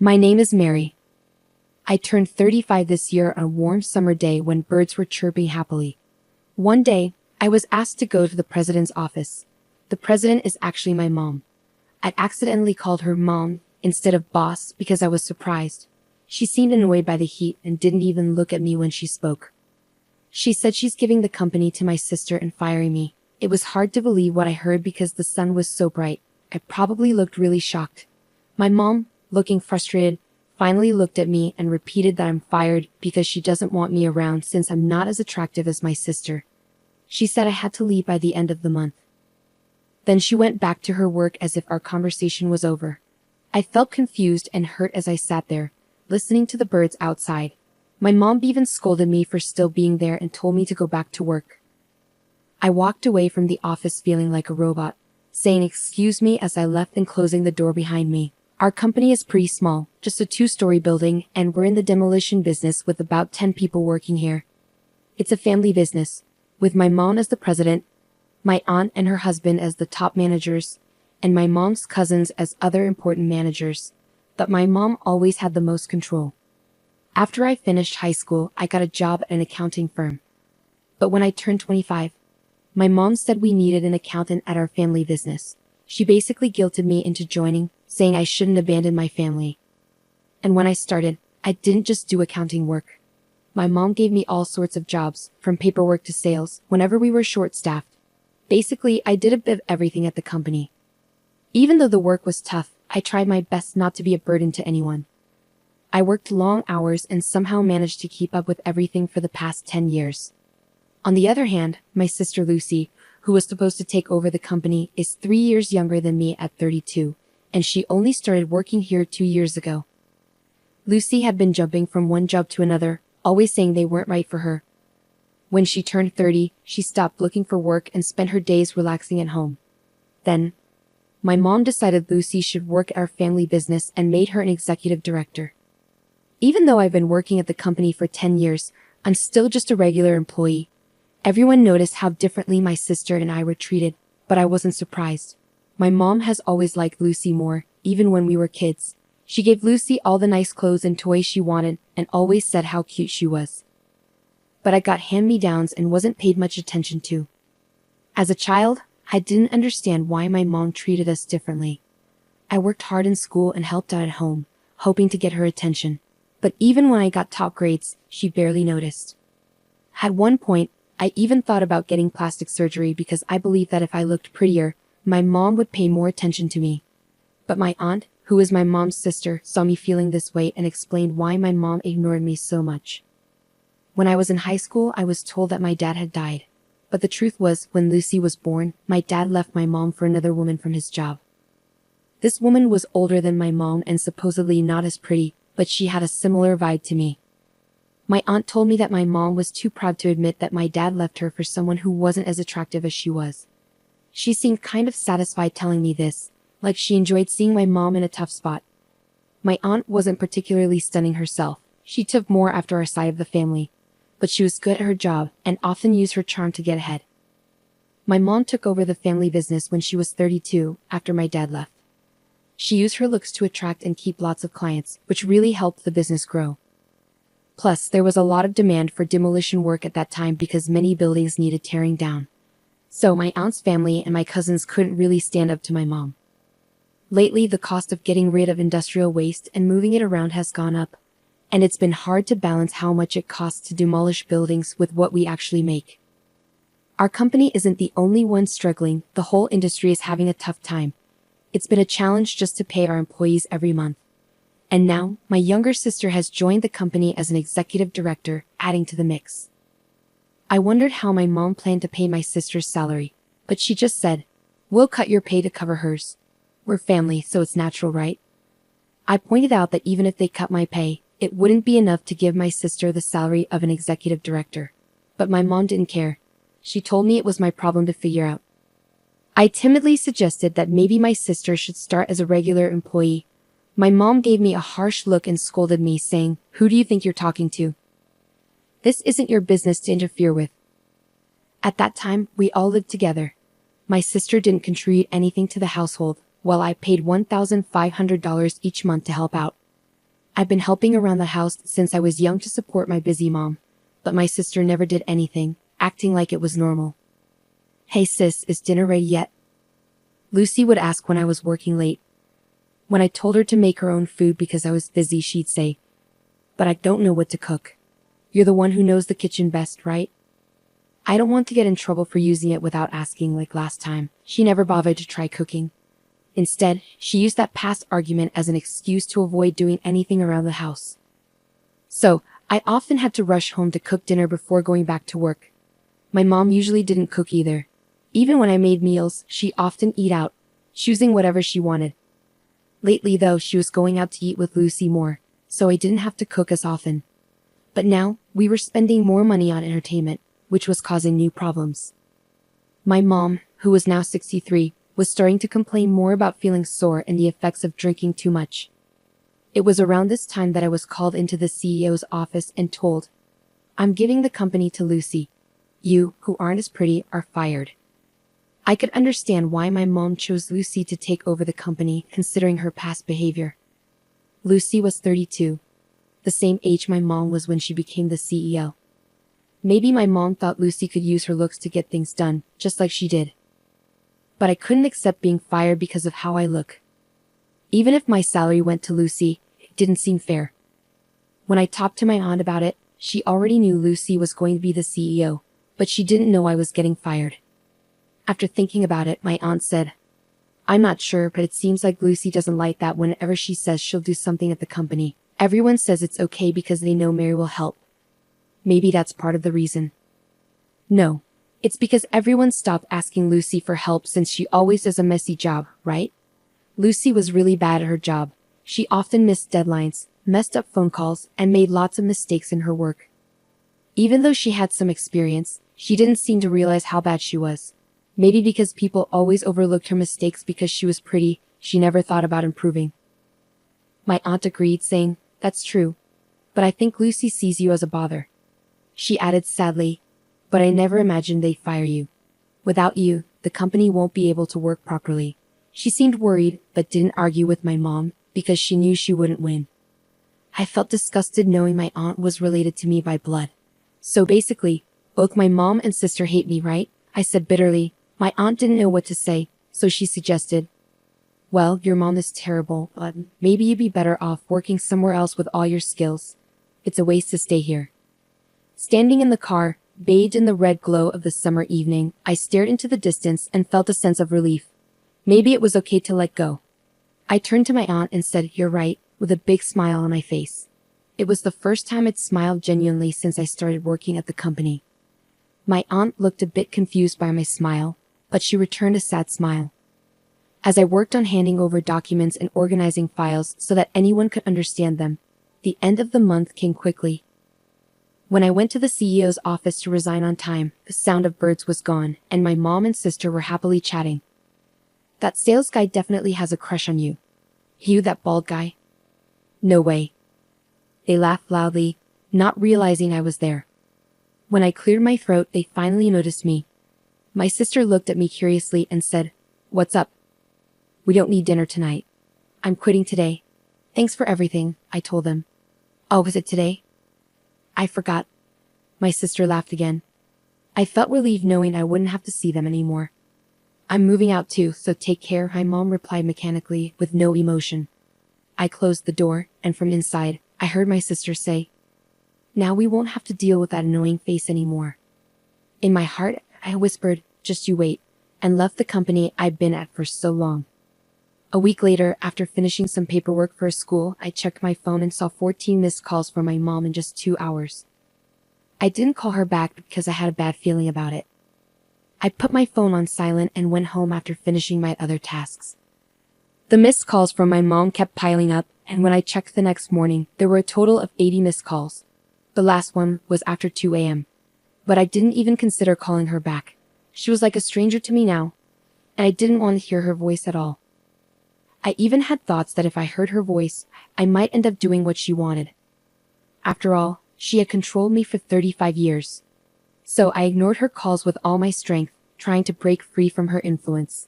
My name is Mary. I turned 35 this year on a warm summer day when birds were chirping happily. One day, I was asked to go to the president's office. The president is actually my mom. I'd accidentally called her mom instead of boss because I was surprised. She seemed annoyed by the heat and didn't even look at me when she spoke. She said she's giving the company to my sister and firing me. It was hard to believe what I heard because the sun was so bright. I probably looked really shocked. My mom, looking frustrated, finally looked at me and repeated that I'm fired because she doesn't want me around since I'm not as attractive as my sister. She said I had to leave by the end of the month. Then she went back to her work as if our conversation was over. I felt confused and hurt as I sat there, listening to the birds outside. My mom even scolded me for still being there and told me to go back to work. I walked away from the office feeling like a robot, saying excuse me as I left and closing the door behind me. Our company is pretty small, just a 2-story building, and we're in the demolition business with about 10 people working here. It's a family business, with my mom as the president, my aunt and her husband as the top managers, and my mom's cousins as other important managers. But my mom always had the most control. After I finished high school, I got a job at an accounting firm. But when I turned 25, my mom said we needed an accountant at our family business. She basically guilted me into joining, saying I shouldn't abandon my family. And when I started, I didn't just do accounting work. My mom gave me all sorts of jobs, from paperwork to sales, whenever we were short-staffed. Basically, I did a bit of everything at the company. Even though the work was tough, I tried my best not to be a burden to anyone. I worked long hours and somehow managed to keep up with everything for the past 10 years. On the other hand, my sister Lucy, who was supposed to take over the company, is 3 years younger than me at 32, and she only started working here 2 years ago. Lucy had been jumping from one job to another, always saying they weren't right for her. When she turned 30, she stopped looking for work and spent her days relaxing at home. Then, my mom decided Lucy should work at our family business and made her an executive director. Even though I've been working at the company for 10 years, I'm still just a regular employee. Everyone noticed how differently my sister and I were treated, but I wasn't surprised. My mom has always liked Lucy more, even when we were kids. She gave Lucy all the nice clothes and toys she wanted and always said how cute she was. But I got hand-me-downs and wasn't paid much attention to. As a child, I didn't understand why my mom treated us differently. I worked hard in school and helped out at home, hoping to get her attention. But even when I got top grades, she barely noticed. At one point, I even thought about getting plastic surgery because I believed that if I looked prettier, my mom would pay more attention to me. But my aunt, who is my mom's sister, saw me feeling this way and explained why my mom ignored me so much. When I was in high school, I was told that my dad had died. But the truth was, when Lucy was born, my dad left my mom for another woman from his job. This woman was older than my mom and supposedly not as pretty, but she had a similar vibe to me. My aunt told me that my mom was too proud to admit that my dad left her for someone who wasn't as attractive as she was. She seemed kind of satisfied telling me this, like she enjoyed seeing my mom in a tough spot. My aunt wasn't particularly stunning herself. She took more after our side of the family. But she was good at her job and often used her charm to get ahead. My mom took over the family business when she was 32, after my dad left. She used her looks to attract and keep lots of clients, which really helped the business grow. Plus, there was a lot of demand for demolition work at that time because many buildings needed tearing down. So my aunt's family and my cousins couldn't really stand up to my mom. Lately, the cost of getting rid of industrial waste and moving it around has gone up, and it's been hard to balance how much it costs to demolish buildings with what we actually make. Our company isn't the only one struggling. The whole industry is having a tough time. It's been a challenge just to pay our employees every month. And now, my younger sister has joined the company as an executive director, adding to the mix. I wondered how my mom planned to pay my sister's salary, but she just said, "We'll cut your pay to cover hers. We're family, so it's natural, right?" I pointed out that even if they cut my pay, it wouldn't be enough to give my sister the salary of an executive director. But my mom didn't care. She told me it was my problem to figure out. I timidly suggested that maybe my sister should start as a regular employee. My mom gave me a harsh look and scolded me, saying, "Who do you think you're talking to? This isn't your business to interfere with." At that time, we all lived together. My sister didn't contribute anything to the household, while I paid $1,500 each month to help out. I've been helping around the house since I was young to support my busy mom, but my sister never did anything, acting like it was normal. "Hey sis, is dinner ready yet?" Lucy would ask when I was working late. When I told her to make her own food because I was busy, she'd say, "But I don't know what to cook. You're the one who knows the kitchen best, right?" I don't want to get in trouble for using it without asking like last time. She never bothered to try cooking. Instead, she used that past argument as an excuse to avoid doing anything around the house. So, I often had to rush home to cook dinner before going back to work. My mom usually didn't cook either. Even when I made meals, she often eat out, choosing whatever she wanted. Lately though, she was going out to eat with Lucy more, so I didn't have to cook as often. But now, we were spending more money on entertainment, which was causing new problems. My mom, who was now 63, was starting to complain more about feeling sore and the effects of drinking too much. It was around this time that I was called into the CEO's office and told, "I'm giving the company to Lucy. You, who aren't as pretty, are fired." I could understand why my mom chose Lucy to take over the company, considering her past behavior. Lucy was 32, the same age my mom was when she became the CEO. Maybe my mom thought Lucy could use her looks to get things done, just like she did. But I couldn't accept being fired because of how I look. Even if my salary went to Lucy, it didn't seem fair. When I talked to my aunt about it, she already knew Lucy was going to be the CEO, but she didn't know I was getting fired. After thinking about it, my aunt said, "I'm not sure, but it seems like Lucy doesn't like that whenever she says she'll do something at the company. Everyone says it's okay because they know Mary will help. Maybe that's part of the reason." No. It's because everyone stopped asking Lucy for help since she always does a messy job, right? Lucy was really bad at her job. She often missed deadlines, messed up phone calls, and made lots of mistakes in her work. Even though she had some experience, she didn't seem to realize how bad she was. Maybe because people always overlooked her mistakes because she was pretty, she never thought about improving. My aunt agreed, saying, "That's true. But I think Lucy sees you as a bother." She added sadly, "But I never imagined they'd fire you. Without you, the company won't be able to work properly." She seemed worried, but didn't argue with my mom, because she knew she wouldn't win. I felt disgusted knowing my aunt was related to me by blood. "So basically, both my mom and sister hate me, right?" I said bitterly. My aunt didn't know what to say, so she suggested, "Well, your mom is terrible, but maybe you'd be better off working somewhere else with all your skills. It's a waste to stay here." Standing in the car, bathed in the red glow of the summer evening, I stared into the distance and felt a sense of relief. Maybe it was okay to let go. I turned to my aunt and said, "You're right," with a big smile on my face. It was the first time I'd smiled genuinely since I started working at the company. My aunt looked a bit confused by my smile, but she returned a sad smile. As I worked on handing over documents and organizing files so that anyone could understand them, the end of the month came quickly. When I went to the CEO's office to resign on time, the sound of birds was gone, and my mom and sister were happily chatting. "That sales guy definitely has a crush on you." "You, that bald guy?" "No way." They laughed loudly, not realizing I was there. When I cleared my throat, they finally noticed me. My sister looked at me curiously and said, "What's up?" "We don't need dinner tonight. I'm quitting today." "Thanks for everything," I told them. "Oh, was it today?" "I forgot." My sister laughed again. I felt relieved knowing I wouldn't have to see them anymore. "I'm moving out too, so take care," my mom replied mechanically, with no emotion. I closed the door, and from inside, I heard my sister say, "Now we won't have to deal with that annoying face anymore." In my heart, I whispered, "Just you wait," and left the company I'd been at for so long. A week later, after finishing some paperwork for a school, I checked my phone and saw 14 missed calls from my mom in just 2 hours. I didn't call her back because I had a bad feeling about it. I put my phone on silent and went home after finishing my other tasks. The missed calls from my mom kept piling up, and when I checked the next morning, there were a total of 80 missed calls. The last one was after 2 a.m. But I didn't even consider calling her back. She was like a stranger to me now, and I didn't want to hear her voice at all. I even had thoughts that if I heard her voice, I might end up doing what she wanted. After all, she had controlled me for 35 years. So I ignored her calls with all my strength, trying to break free from her influence.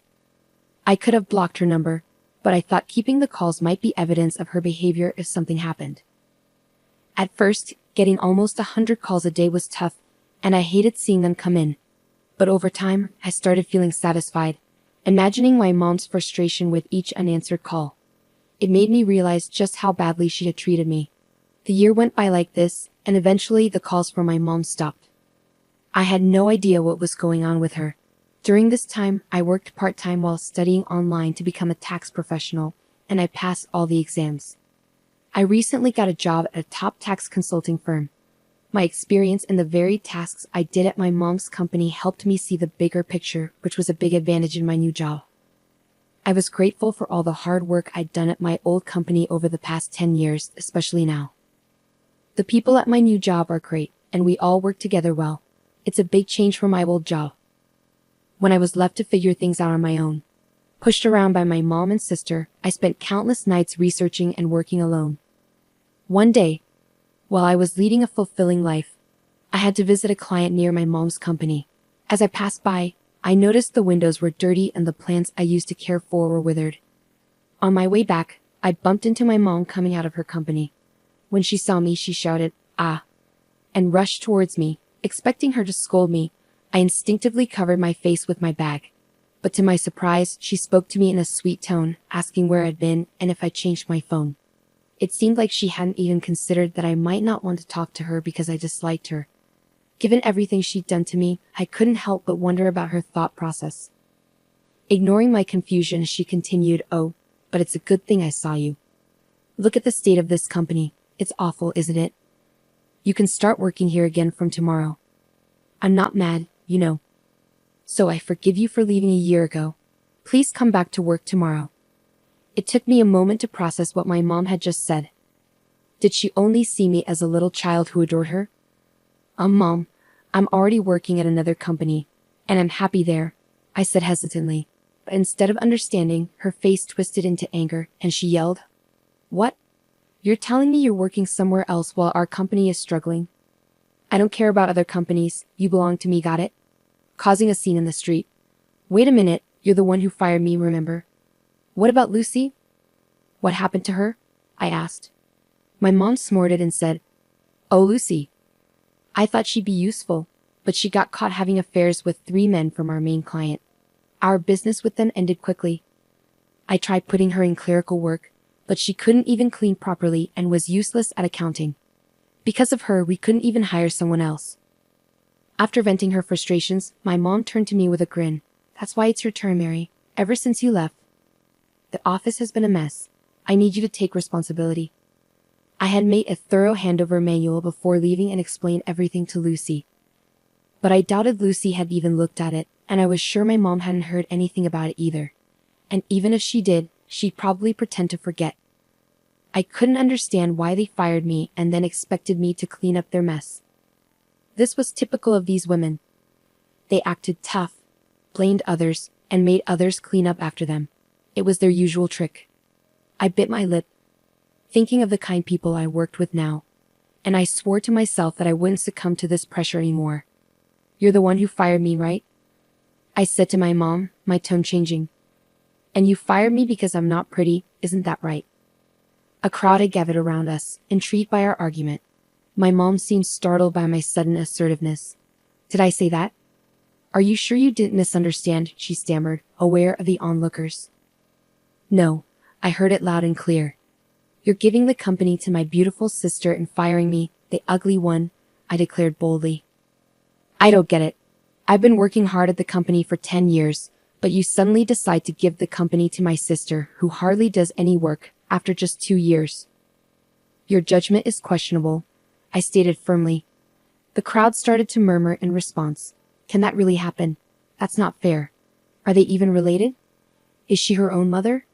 I could have blocked her number, but I thought keeping the calls might be evidence of her behavior if something happened. At first, getting almost 100 calls a day was tough, and I hated seeing them come in. But over time, I started feeling satisfied, imagining my mom's frustration with each unanswered call. It made me realize just how badly she had treated me. The year went by like this, and eventually the calls from my mom stopped. I had no idea what was going on with her. During this time, I worked part-time while studying online to become a tax professional, and I passed all the exams. I recently got a job at a top tax consulting firm. My experience in the very tasks I did at my mom's company helped me see the bigger picture, which was a big advantage in my new job. I was grateful for all the hard work I'd done at my old company over the past 10 years, especially now. The people at my new job are great, and we all work together well. It's a big change from my old job. When I was left to figure things out on my own, pushed around by my mom and sister, I spent countless nights researching and working alone. One day, while I was leading a fulfilling life, I had to visit a client near my mom's company. As I passed by, I noticed the windows were dirty and the plants I used to care for were withered. On my way back, I bumped into my mom coming out of her company. When she saw me, she shouted, "Ah!" and rushed towards me, expecting her to scold me. I instinctively covered my face with my bag. But to my surprise, she spoke to me in a sweet tone, asking where I'd been and if I changed my phone. It seemed like she hadn't even considered that I might not want to talk to her because I disliked her. Given everything she'd done to me, I couldn't help but wonder about her thought process. Ignoring my confusion, she continued, "Oh, but it's a good thing I saw you. Look at the state of this company. It's awful, isn't it? You can start working here again from tomorrow. I'm not mad, you know. So I forgive you for leaving a year ago. Please come back to work tomorrow." It took me a moment to process what my mom had just said. Did she only see me as a little child who adored her? Mom, I'm already working at another company, and I'm happy there," I said hesitantly. But instead of understanding, her face twisted into anger, and she yelled, "What? You're telling me you're working somewhere else while our company is struggling? I don't care about other companies, you belong to me, got it?" Causing a scene in the street. "Wait a minute, you're the one who fired me, remember? What about Lucy? What happened to her?" I asked. My mom snorted and said, "Oh, Lucy. I thought she'd be useful, but she got caught having affairs with 3 men from our main client. Our business with them ended quickly. I tried putting her in clerical work, but she couldn't even clean properly and was useless at accounting. Because of her, we couldn't even hire someone else." After venting her frustrations, my mom turned to me with a grin. "That's why it's your turn, Mary. Ever since you left, the office has been a mess. I need you to take responsibility." I had made a thorough handover manual before leaving and explained everything to Lucy. But I doubted Lucy had even looked at it, and I was sure my mom hadn't heard anything about it either. And even if she did, she'd probably pretend to forget. I couldn't understand why they fired me and then expected me to clean up their mess. This was typical of these women. They acted tough, blamed others, and made others clean up after them. It was their usual trick. I bit my lip, thinking of the kind people I worked with now, and I swore to myself that I wouldn't succumb to this pressure anymore. "You're the one who fired me, right?" I said to my mom, my tone changing. "And you fired me because I'm not pretty, isn't that right?" A crowd had gathered around us, intrigued by our argument. My mom seemed startled by my sudden assertiveness. "Did I say that? Are you sure you didn't misunderstand?" she stammered, aware of the onlookers. "No, I heard it loud and clear. You're giving the company to my beautiful sister and firing me, the ugly one," I declared boldly. "I don't get it. I've been working hard at the company for 10 years, but you suddenly decide to give the company to my sister, who hardly does any work, after just 2 years. Your judgment is questionable," I stated firmly. The crowd started to murmur in response. "Can that really happen? That's not fair. Are they even related? Is she her own mother?"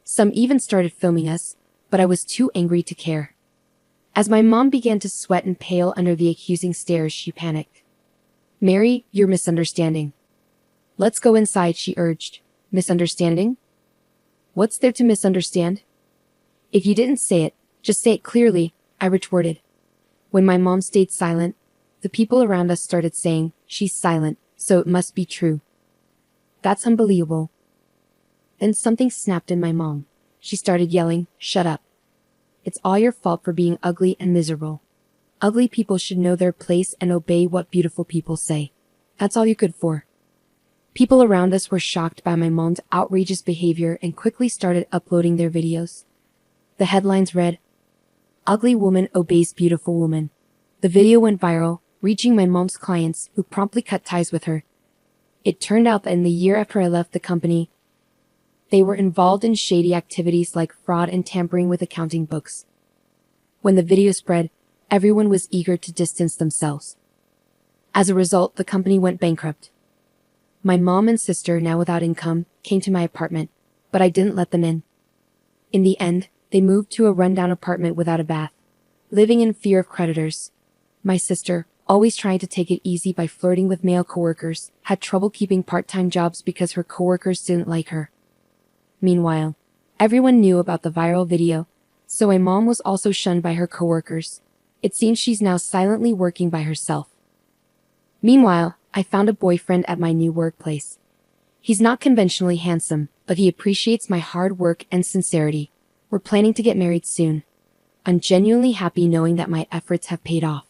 Some even started filming us, but I was too angry to care. As my mom began to sweat and pale under the accusing stares, she panicked. "Mary, you're misunderstanding. Let's go inside," she urged. "Misunderstanding? What's there to misunderstand? If you didn't say it, just say it clearly," I retorted. When my mom stayed silent, the people around us started saying, "She's silent, so it must be true. That's unbelievable." Then something snapped in my mom. She started yelling, "Shut up. It's all your fault for being ugly and miserable. Ugly people should know their place and obey what beautiful people say. That's all you're good for." People around us were shocked by my mom's outrageous behavior and quickly started uploading their videos. The headlines read, "Ugly woman obeys beautiful woman." The video went viral, reaching my mom's clients, who promptly cut ties with her. It turned out that in the year after I left the company, they were involved in shady activities like fraud and tampering with accounting books. When the video spread, everyone was eager to distance themselves. As a result, the company went bankrupt. My mom and sister, now without income, came to my apartment, but I didn't let them in. In the end, they moved to a rundown apartment without a bath, living in fear of creditors. My sister, always trying to take it easy by flirting with male coworkers, had trouble keeping part-time jobs because her coworkers didn't like her. Meanwhile, everyone knew about the viral video, so my mom was also shunned by her coworkers. It seems she's now silently working by herself. Meanwhile, I found a boyfriend at my new workplace. He's not conventionally handsome, but he appreciates my hard work and sincerity. We're planning to get married soon. I'm genuinely happy knowing that my efforts have paid off.